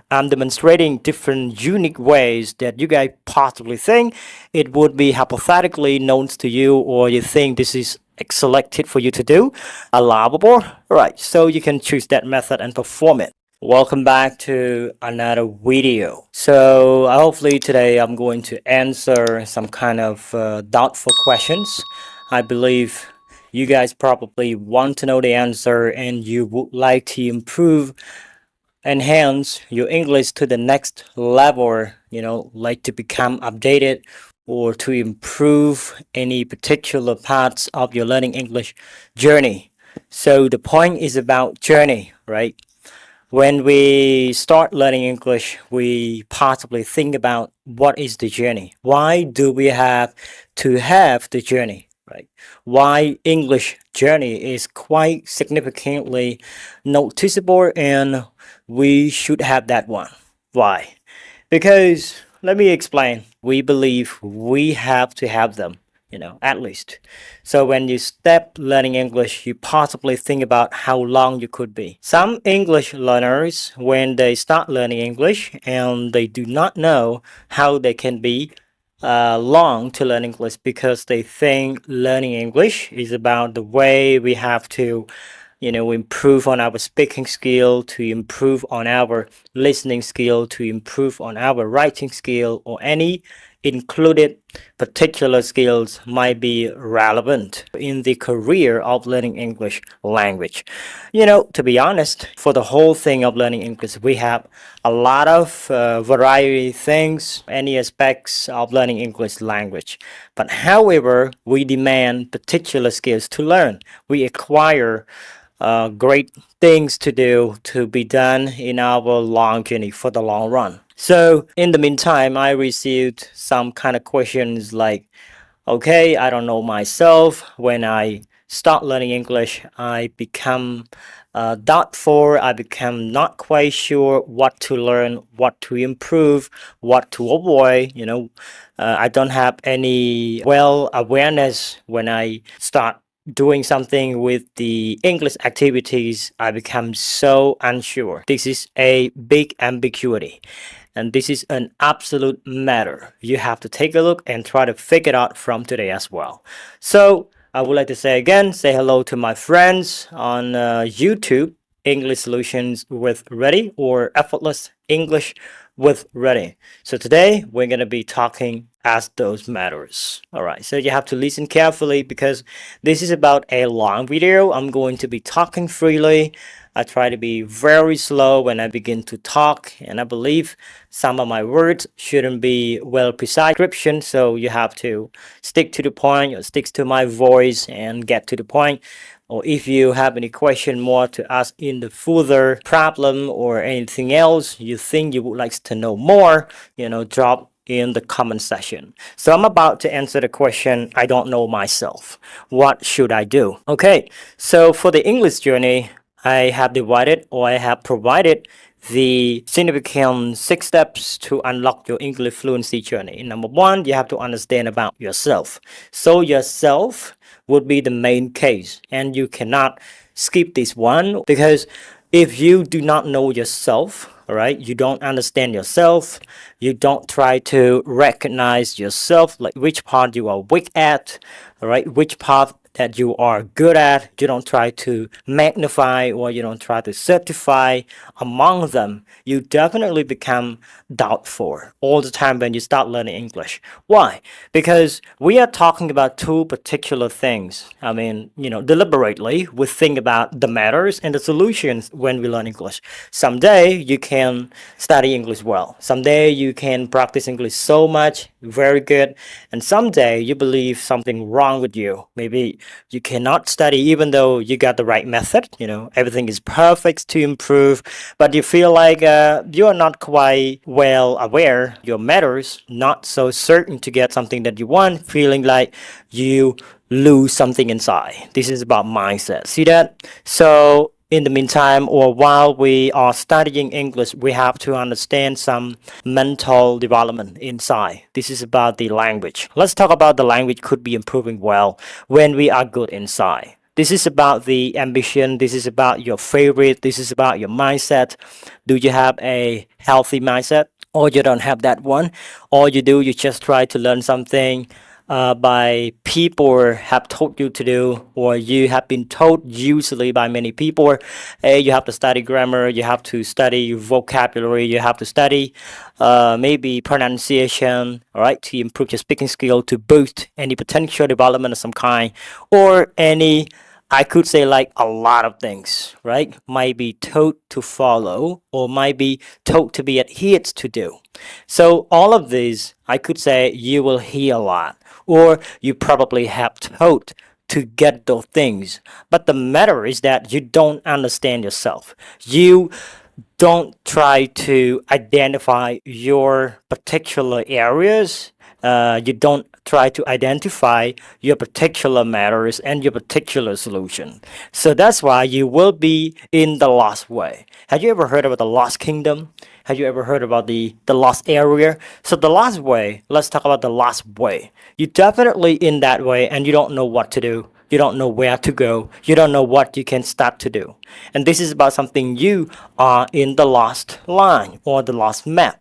I'm demonstrating different unique ways that you guys possibly think it would be hypothetically known to you, or you think this is selected for you to do, allowable. Right, so you can choose that method and perform it. Welcome back to another video. So hopefully today I'm going to answer some kind of doubtful questions. I believe you guys probably want to know the answer and you would like to improve, enhance your English to the next level, like to become updated or to improve any particular parts of your learning English journey. So the point is about journey, right? When we start learning English, we possibly think about what is the journey? Why do we have to have the journey, right? Why English journey is quite significantly noticeable and we should have that one. Why? Because let me explain. We believe we have to have them, at least. So when you step learning English, you possibly think about how long you could be. Some English learners, when they start learning English and they do not know how they can be long to learn English, because they think learning English is about the way we have to improve on our speaking skill, to improve on our listening skill, to improve on our writing skill, or any included particular skills might be relevant in the career of learning English language. To be honest, for the whole thing of learning English, we have a lot of variety things, any aspects of learning English language. But however, we demand particular skills to learn. We acquire great things to do, to be done in our long journey for the long run. So in the meantime, I received some kind of questions like, okay, I don't know myself. When I start learning English, I become doubtful. I become not quite sure what to learn, what to improve, what to avoid. I don't have any well awareness when I start doing something with the English activities. I become so unsure. This is a big ambiguity. And this is an absolute matter. You have to take a look and try to figure it out from today as well. So I would like to say again, say hello to my friends on YouTube, English Solutions with Rithy, or Effortless English with Rithy. So today we're going to be talking as those matters. All right, so you have to listen carefully because this is about a long video. I'm going to be talking freely. I try to be very slow when I begin to talk, and I believe some of my words shouldn't be well precise description, so you have to stick to the point, or stick to my voice and get to the point. Or if you have any question more to ask in the further problem or anything else you think you would like to know more, drop in the comment section. So I'm about to answer the question, I don't know myself. What should I do? Okay, so for the English journey, I have divided, or I have provided the significant 6 steps to unlock your English fluency journey. Number 1, you have to understand about yourself. So yourself would be the main case, and you cannot skip this one, because if you do not know yourself, all right, you don't understand yourself, you don't try to recognize yourself, like which part you are weak at, all right, which part that you are good at, you don't try to magnify, or you don't try to certify among them, you definitely become doubtful all the time when you start learning English. Why? Because we are talking about 2 particular things. I mean, deliberately we think about the matters and the solutions when we learn English. Someday you can study English well. Someday you can practice English so much, very good. And someday you believe something wrong with you. Maybe you cannot study even though you got the right method, everything is perfect to improve, but you feel like you are not quite well aware your matters, not so certain to get something that you want, feeling like you lose something inside. This is about mindset. See that? So in the meantime, or while we are studying English, we have to understand some mental development inside. This is about the language. Let's talk about the language could be improving well when we are good inside. This is about the ambition. This is about your favorite. This is about your mindset. Do you have a healthy mindset, or you don't have that one? All you do, you just try to learn something by people have told you to do, or you have been told usually by many people. Hey, you have to study grammar, you have to study vocabulary, you have to study maybe pronunciation, all right, to improve your speaking skill, to boost any potential development of some kind, or any, I could say, like a lot of things, right? Might be told to follow or might be told to be adhered to do. So all of these, I could say you will hear a lot, or you probably have told to get those things. But the matter is that you don't understand yourself. You don't try to identify your particular areas. You don't try to identify your particular matters and your particular solution. So that's why you will be in the lost way. Have you ever heard about the lost kingdom? Have you ever heard about the lost area? So the lost way, let's talk about the lost way. You're definitely in that way and you don't know what to do. You don't know where to go. You don't know what you can start to do. And this is about something you are in the lost line or the lost map.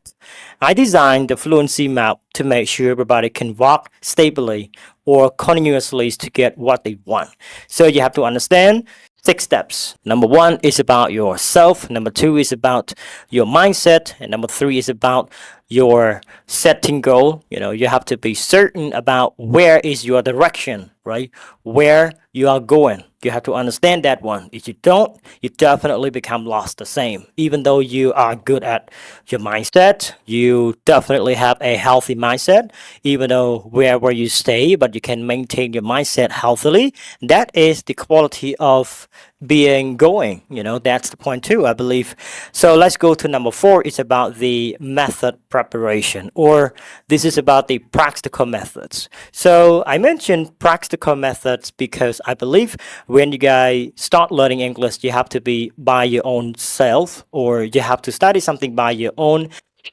I designed the fluency map to make sure everybody can walk stably or continuously to get what they want. So you have to understand 6 steps. Number 1 is about yourself. Number 2 is about your mindset. And number 3 is about your setting goal. You have to be certain about where is your direction, right? Where you are going. You have to understand that one. If you don't, you definitely become lost the same. Even though you are good at your mindset, you definitely have a healthy mindset. Even though wherever you stay, but you can maintain your mindset healthily. That is the quality of being going. That's the point too, I believe. So let's go to number 4. It's about the method preparation, or this is about the practical methods. So I mentioned practical methods because I believe when you guys start learning English, you have to be by your own self, or you have to study something by your own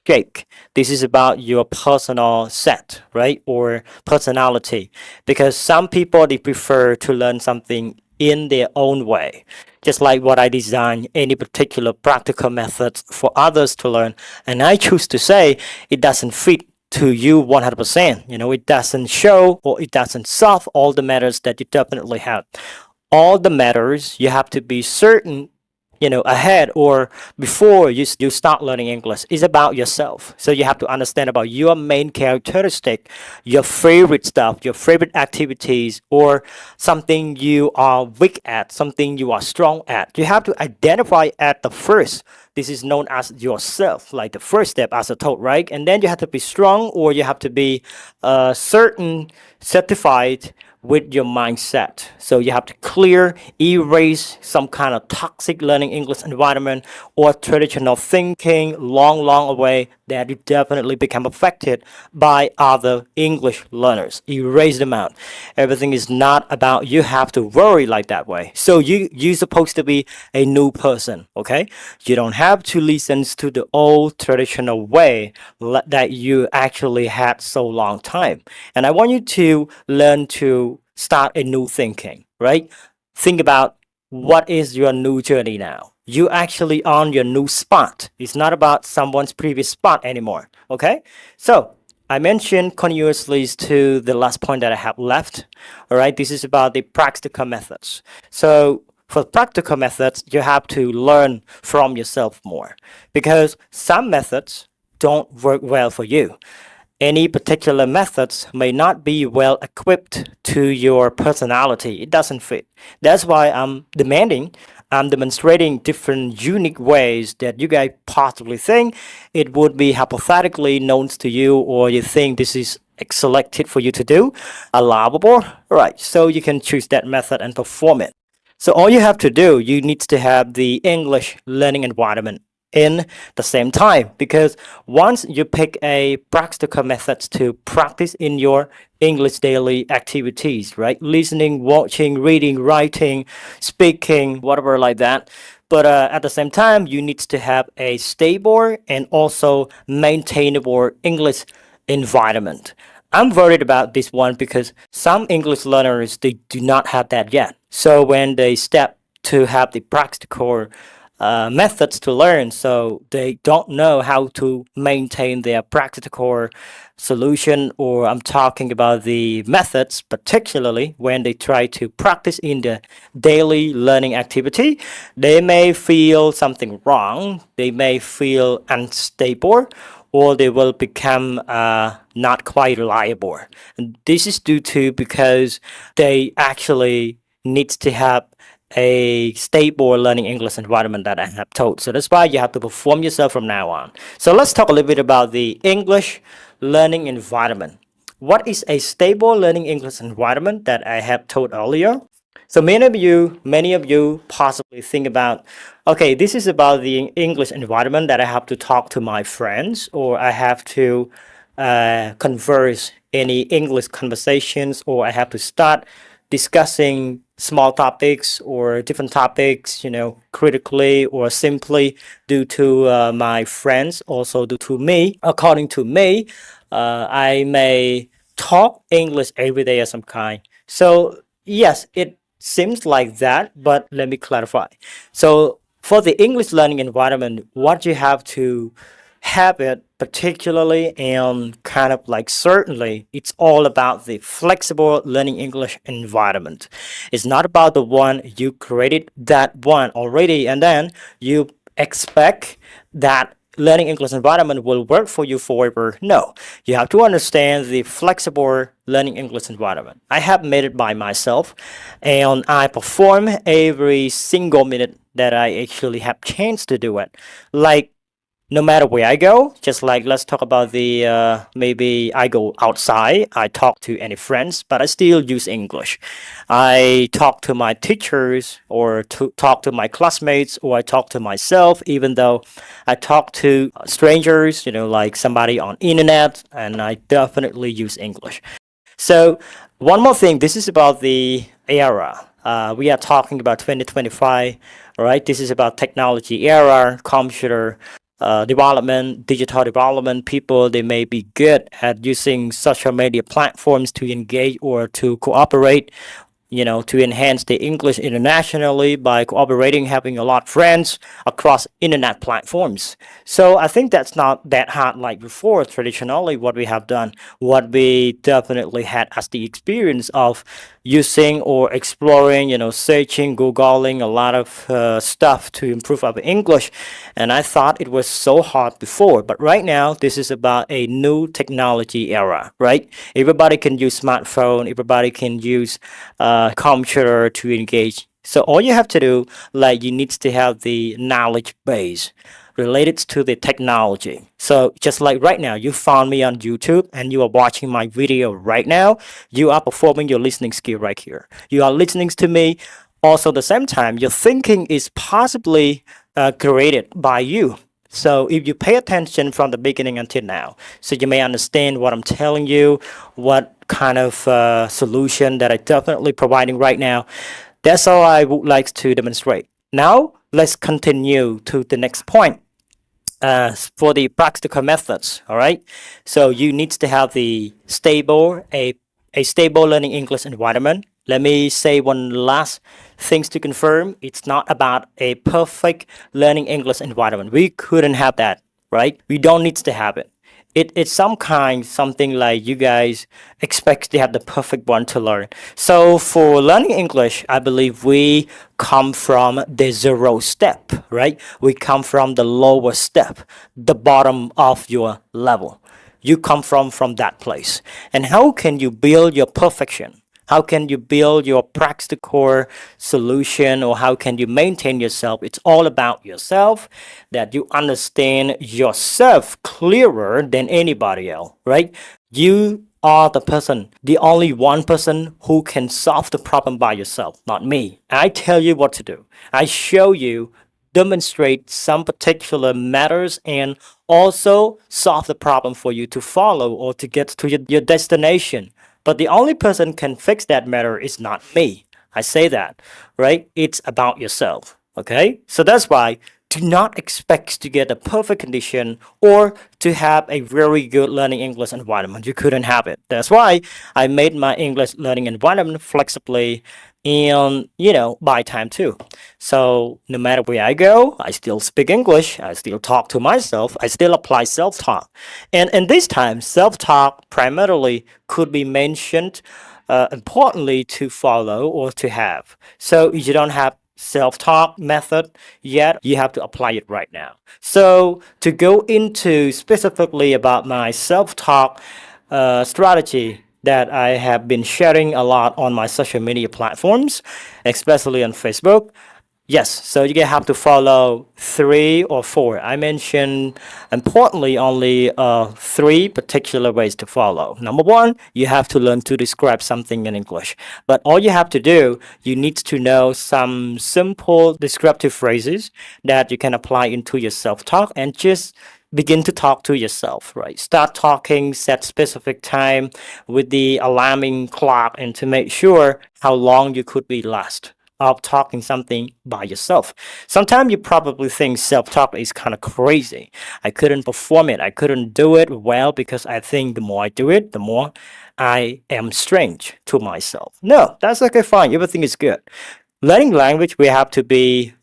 shake. This is about your personal set, right? Or personality. Because some people, they prefer to learn something in their own way. Just like what I design any particular practical methods for others to learn. And I choose to say it doesn't fit to you 100%. It doesn't show or it doesn't solve all the matters that you definitely have. All the matters you have to be certain ahead or before you start learning English is about yourself. So you have to understand about your main characteristic, your favorite stuff, your favorite activities, or something you are weak at, something you are strong at. You have to identify at the first. This is known as yourself, like the first step, as I told, right? And then you have to be strong, or you have to be certain, certified with your mindset. So you have to clear, erase some kind of toxic learning English environment or traditional thinking long away that you definitely become affected by other English learners. Erase them out. Everything is not about you have to worry like that way. So you're supposed to be a new person, okay? You don't have to listen to the old traditional way that you actually had so long time. And I want you to learn to start a new thinking, right? Think about what is your new journey now. You actually on your new spot. It's not about someone's previous spot anymore. Okay? So I mentioned continuously to the last point that I have left. All right, this is about the practical methods. So for practical methods, you have to learn from yourself more because some methods don't work well for you. Any particular methods may not be well equipped to your personality. It doesn't fit. That's why I'm demonstrating different unique ways that you guys possibly think it would be hypothetically known to you, or you think this is selected for you to do, allowable. Right, so you can choose that method and perform it. So all you have to do, you need to have the English learning environment in the same time, because once you pick a practical methods to practice in your English daily activities, right? Listening, watching, reading, writing, speaking, whatever like that. But at the same time, you need to have a stable and also maintainable English environment. I'm worried about this one because some English learners they do not have that yet. So when they step to have the practical methods to learn, so they don't know how to maintain their practical solution, or I'm talking about the methods, particularly when they try to practice in the daily learning activity, they may feel something wrong, they may feel unstable, or they will become not quite reliable. And this is due to because they actually needs to have a stable learning English environment that I have told. So that's why you have to perform yourself from now on. So let's talk a little bit about the English learning environment. What is a stable learning English environment that I have told earlier? So many of you possibly think about, okay, this is about the English environment that I have to talk to my friends or I have to converse any English conversations or I have to start discussing small topics or different topics, critically or simply due to my friends, also due to me. According to me, I may talk English every day of some kind. So yes, it seems like that, but let me clarify. So for the English learning environment, what you have to have it particularly and kind of like certainly it's all about the flexible learning English environment. It's not about the one you created that one already and then you expect that learning English environment will work for you forever. No, you have to understand the flexible learning English environment. I have made it by myself and I perform every single minute that I actually have chance to do it. Like no matter where I go, just like let's talk about the maybe I go outside, I talk to any friends, but I still use English. I talk to my teachers or to talk to my classmates or I talk to myself, even though I talk to strangers, like somebody on internet, and I definitely use English. So one more thing, this is about the era. We are talking about 2025, all right? This is about technology era, computer development, digital development. People, they may be good at using social media platforms to engage or to cooperate, to enhance the English internationally by cooperating, having a lot of friends across internet platforms. So I think that's not that hard like before. Traditionally, what we have done, what we definitely had as the experience of using or exploring, searching, googling a lot of stuff to improve our English. And I thought it was so hard before, but right now this is about a new technology era, right? Everybody can use smartphone, everybody can use computer to engage. So all you have to do, like you need to have the knowledge base related to the technology. So just like right now, you found me on YouTube and you are watching my video right now, you are performing your listening skill right here. You are listening to me. Also, at the same time, your thinking is possibly created by you. So if you pay attention from the beginning until now, so you may understand what I'm telling you, what kind of solution that I definitely providing right now. That's all I would like to demonstrate. Now let's continue to the next point. For the practical methods, all right. So you need to have the a stable learning English environment. Let me say one last things to confirm. It's not about a perfect learning English environment. We couldn't have that, right? We don't need to have it. It's something like you guys expect to have the perfect one to learn. So for learning English, I believe we come from the zero step, right? We come from the lower step, the bottom of your level. You come from that place. And how can you build your perfection? How can you build your practical solution or how can you maintain yourself? It's all about yourself, that you understand yourself clearer than anybody else, right? You are the person, the only one person who can solve the problem by yourself, not me. I tell you what to do. I show you, demonstrate some particular matters and also solve the problem for you to follow or to get to your destination. But the only person can fix that matter is not me. I say that, right? It's about yourself. Okay? So that's why do not expect to get a perfect condition or to have a very good learning English environment. You couldn't have it. That's why I made my English learning environment flexibly and by time too. So no matter where I go, I still speak English, I still talk to myself, I still apply self-talk. And in this time, self-talk primarily could be mentioned importantly to follow or to have. So if you don't have self-talk method yet, you have to apply it right now. So to go into specifically about my self-talk strategy that I have been sharing a lot on my social media platforms, especially on Facebook. Yes, so you have to follow three or four. I mentioned importantly only three particular ways to follow. Number one, you have to learn to describe something in English. But all you have to do, you need to know some simple descriptive phrases that you can apply into your self-talk and just begin to talk to yourself, right? Start talking, set specific time with the alarming clock and to make sure how long you could be last of talking something by yourself. Sometimes you probably think self-talk is kind of crazy. I couldn't perform it. I couldn't do it well because I think the more I do it, the more I am strange to myself. No, that's okay, fine. Everything is good. Learning language, we have to be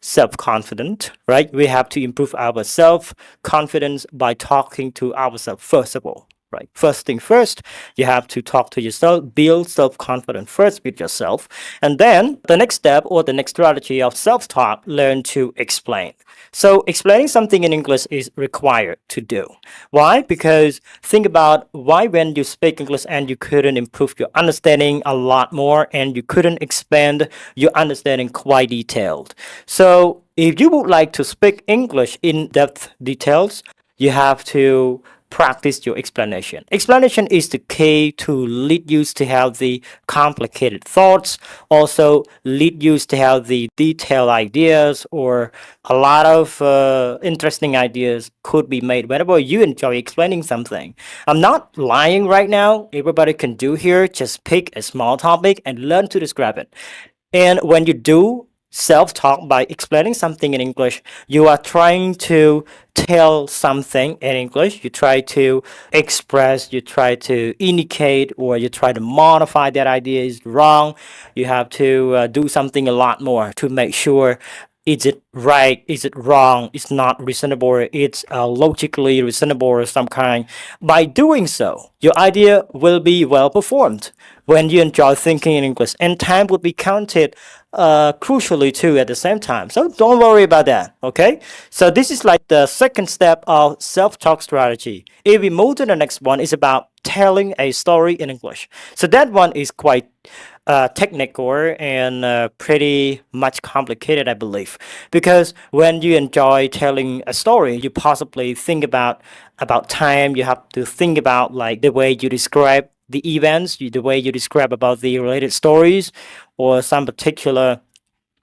self-confident, right? We have to improve our self-confidence by talking to ourselves first of all. Right. First thing first, you have to talk to yourself, build self-confidence first with yourself. And then the next step or the next strategy of self-talk, learn to explain. So explaining something in English is required to do. Why? Because think about why when you speak English and you couldn't improve your understanding a lot more and you couldn't expand your understanding quite detailed. So if you would like to speak English in depth details, you have to practice your explanation. Explanation is the key to lead you to have the complicated thoughts, also lead you to have the detailed ideas or a lot of interesting ideas could be made whenever you enjoy explaining something. I'm not lying right now. Everybody can do here. Just pick a small topic and learn to describe it. And when you do self-talk by explaining something in English, you are trying to tell something in English. You try to express, you try to indicate, or you try to modify that idea is wrong. You have to do something a lot more to make sure is it right, is it wrong, it's not reasonable, it's logically reasonable or some kind. By doing so, your idea will be well performed when you enjoy thinking in English, and time will be counted crucially too at the same time. So don't worry about that, okay? So this is like the second step of self-talk strategy. If we move to the next one, it's about telling a story in English. So that one is quite technical and pretty much complicated, I believe, because when you enjoy telling a story, you possibly think about time. You have to think about like the way you describe the events, the way you describe about the related stories, or some particular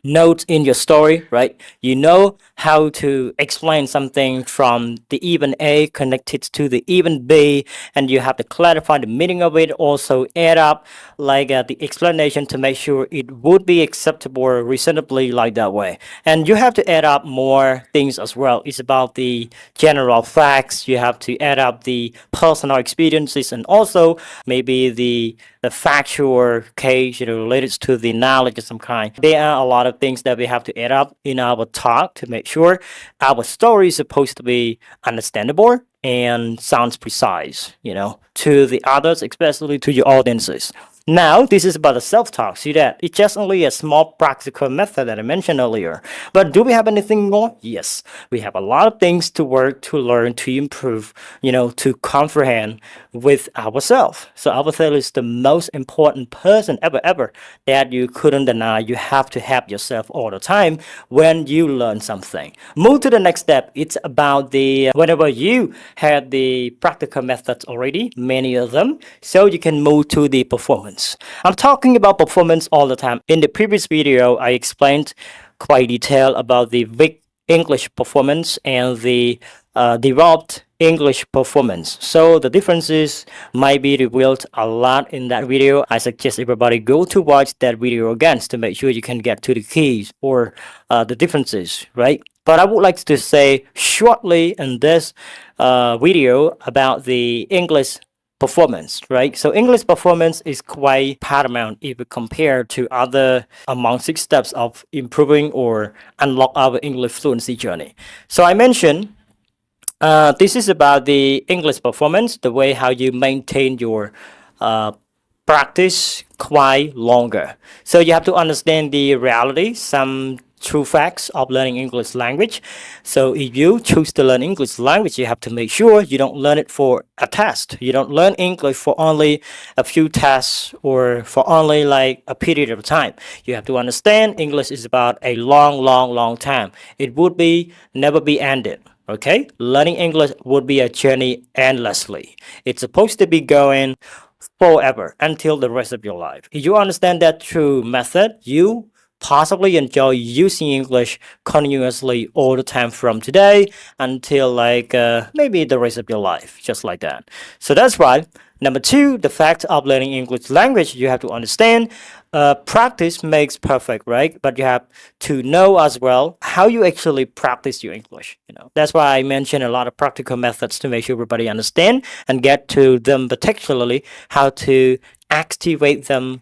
notes in your story, right? You know how to explain something from the even A connected to the even B, and you have to clarify the meaning of it. Also, add up like the explanation to make sure it would be acceptable or reasonably like that way. And you have to add up more things as well. It's about the general facts. You have to add up the personal experiences and also maybe the factual case, related to the knowledge of some kind. There are a lot of things that we have to add up in our talk to make sure our story is supposed to be understandable and sounds precise, to the others, especially to your audiences. Now, this is about the self-talk. See that? It's just only a small practical method that I mentioned earlier. But do we have anything more? Yes. We have a lot of things to work, to learn, to improve, to comprehend with ourselves. So ourselves is the most important person ever that you couldn't deny. You have to have yourself all the time when you learn something. Move to the next step. It's about whenever you had the practical methods already, many of them, so you can move to the performance. I'm talking about performance all the time. In the previous video, I explained quite detail about the big English performance and the developed English performance. So the differences might be revealed a lot in that video. I suggest everybody go to watch that video again to make sure you can get to the keys or the differences, right? But I would like to say shortly in this video about the English performance, right? So English performance is quite paramount if we compare to other among 6 steps of improving or unlock our English fluency journey. So I mentioned this is about the English performance, the way how you maintain your uh, practice quite longer. So you have to understand the reality, some true facts of learning English language. So if you choose to learn English language, you have to make sure you don't learn it for a test. You don't learn English for only a few tests or for only like a period of time. You have to understand English is about a long, long, long time. It would be never be ended. Okay, learning English would be a journey endlessly. It's supposed to be going forever until the rest of your life. If you understand that true method, you possibly enjoy using English continuously all the time from today until like maybe the rest of your life, just like that. So that's why. Number two, the fact of learning English language, you have to understand practice makes perfect, right? But you have to know as well how you actually practice your English. That's why I mentioned a lot of practical methods to make sure everybody understand and get to them, particularly how to activate them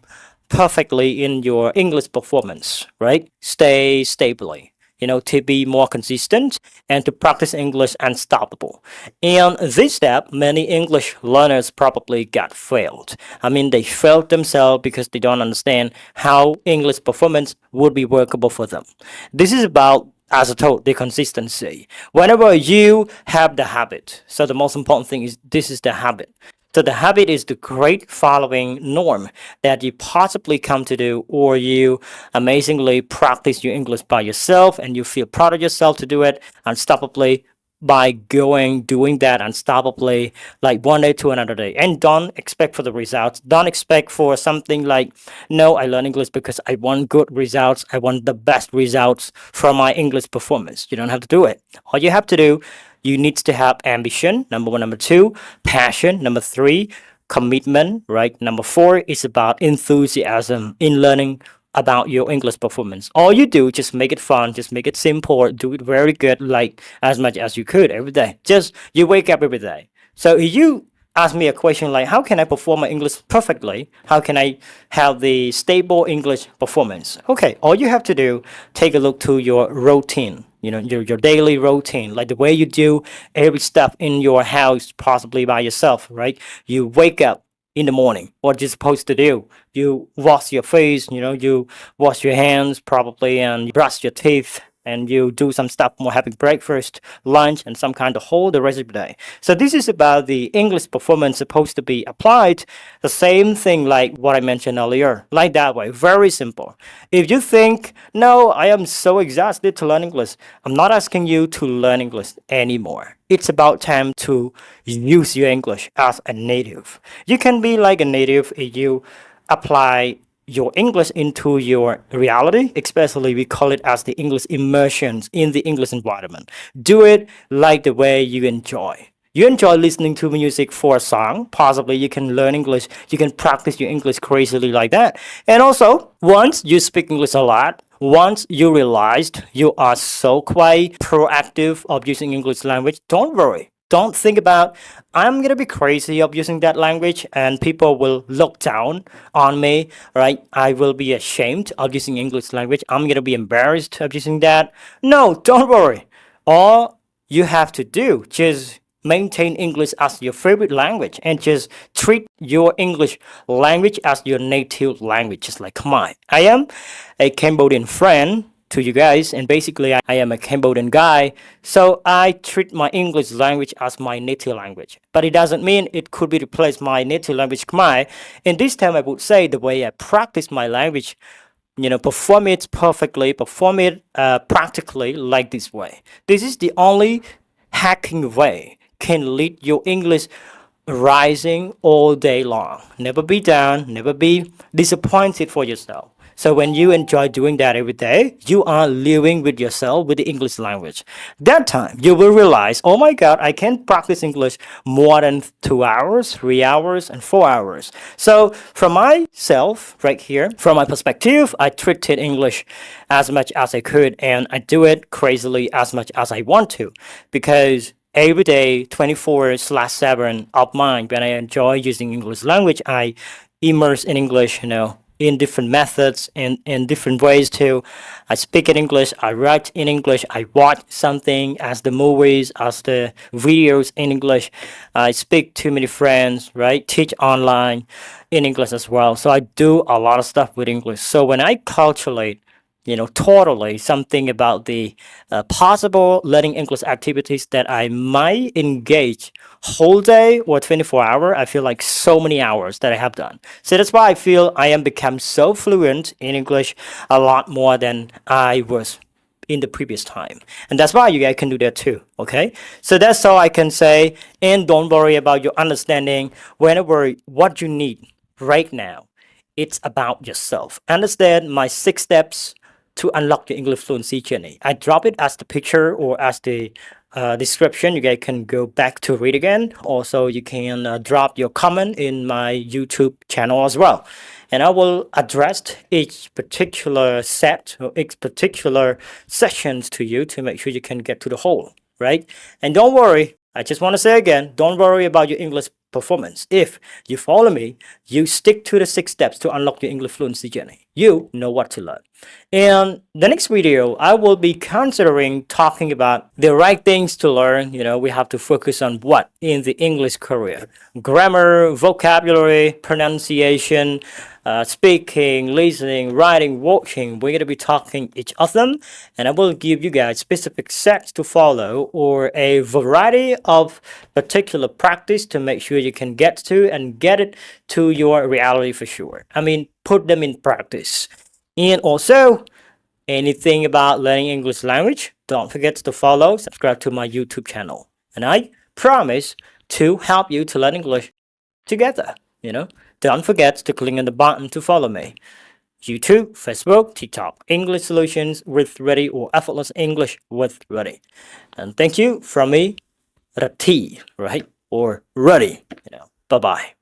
perfectly in your English performance, right? Stay stably, to be more consistent and to practice English unstoppable. And this step, many English learners probably got failed. I mean, they failed themselves because they don't understand how English performance would be workable for them. This is about, as I told, the consistency. Whenever you have the habit, so the most important thing is this is the habit. So the habit is the great following norm that you possibly come to do, or you amazingly practice your English by yourself and you feel proud of yourself to do it unstoppably by doing that unstoppably, like one day to another day. And don't expect for the results. Don't expect for something like, no, I learn English because I want good results. I want the best results from my English performance. You don't have to do it. All you have to do, you need to have ambition, number one. Number two, passion. Number three, commitment, right? Number four is about enthusiasm in learning about your English performance. All you do, just make it fun, just make it simple, do it very good, like as much as you could every day. Just you wake up every day. So if you ask me a question like, how can I perform my English perfectly? How can I have the stable English performance? Okay, all you have to do, take a look to your routine. Your daily routine, like the way you do every step in your house, possibly by yourself, right? You wake up in the morning. What you're supposed to do? You wash your face, you wash your hands probably, and you brush your teeth, and you do some stuff more, having breakfast, lunch, and some kind of whole the rest of the day. So this is about the English performance supposed to be applied. The same thing like what I mentioned earlier, like that way, very simple. If you think, no, I am so exhausted to learn English, I'm not asking you to learn English anymore. It's about time to use your English as a native. You can be like a native if you apply your English into your reality, especially we call it as the English immersions in the English environment. Do it like the way you enjoy. You enjoy listening to music for a song, possibly you can learn English, you can practice your English crazily like that. And also, once you speak English a lot, once you realized you are so quite proactive of using English language, don't worry. Don't think about, I'm going to be crazy of using that language and people will look down on me, right? I will be ashamed of using English language. I'm going to be embarrassed of using that. No, don't worry. All you have to do, just maintain English as your favorite language and just treat your English language as your native language. Just like, come on, I am a Cambodian friend to you guys, and basically I am a Cambodian guy, so I treat my English language as my native language. But it doesn't mean it could be replaced my native language Khmer. In this time I would say the way I practice my language, perform it perfectly, perform it practically like this way. This is the only hacking way can lead your English rising all day long. Never be down, never be disappointed for yourself. So when you enjoy doing that every day, you are living with yourself with the English language. That time you will realize, oh my God, I can practice English more than 2 hours, 3 hours, and 4 hours. So from myself right here, from my perspective, I treated English as much as I could, and I do it crazily as much as I want to, because every day 24/7 of mine, when I enjoy using English language, I immerse in English, in different methods and in different ways too. I speak in English, I write in English, I watch something as the movies, as the videos in English. I speak to many friends, right? Teach online in English as well. So I do a lot of stuff with English. So when I calculate totally something about the possible learning English activities that I might engage whole day or 24 hour, I feel like so many hours that I have done. So that's why I feel I am become so fluent in English a lot more than I was in the previous time. And that's why you guys can do that too. Okay. So that's all I can say. And don't worry about your understanding whenever what you need right now. It's about yourself. Understand my 6 steps to unlock your English fluency journey. I drop it as the picture or as the description. You guys can go back to read again. Also, you can drop your comment in my YouTube channel as well. And I will address each particular set or each particular sessions to you to make sure you can get to the whole, right? And don't worry, I just want to say again, don't worry about your English performance. If you follow me, you stick to the 6 steps to unlock your English fluency journey. You know what to learn. In the next video, I will be considering talking about the right things to learn. We have to focus on what in the English career: grammar, vocabulary, pronunciation, speaking, listening, writing, watching. We're going to be talking each of them, and I will give you guys specific sets to follow or a variety of particular practice to make sure you can get to and get it to your reality for sure. I mean, put them in practice. And also, anything about learning English language, don't forget to follow, subscribe to my YouTube channel. And I promise to help you to learn English together. Don't forget to click on the button to follow me. YouTube, Facebook, TikTok, English Solutions with Rithy or Effortless English with Rithy. And thank you from me, Rithy, right? Or Rithy. Bye-bye.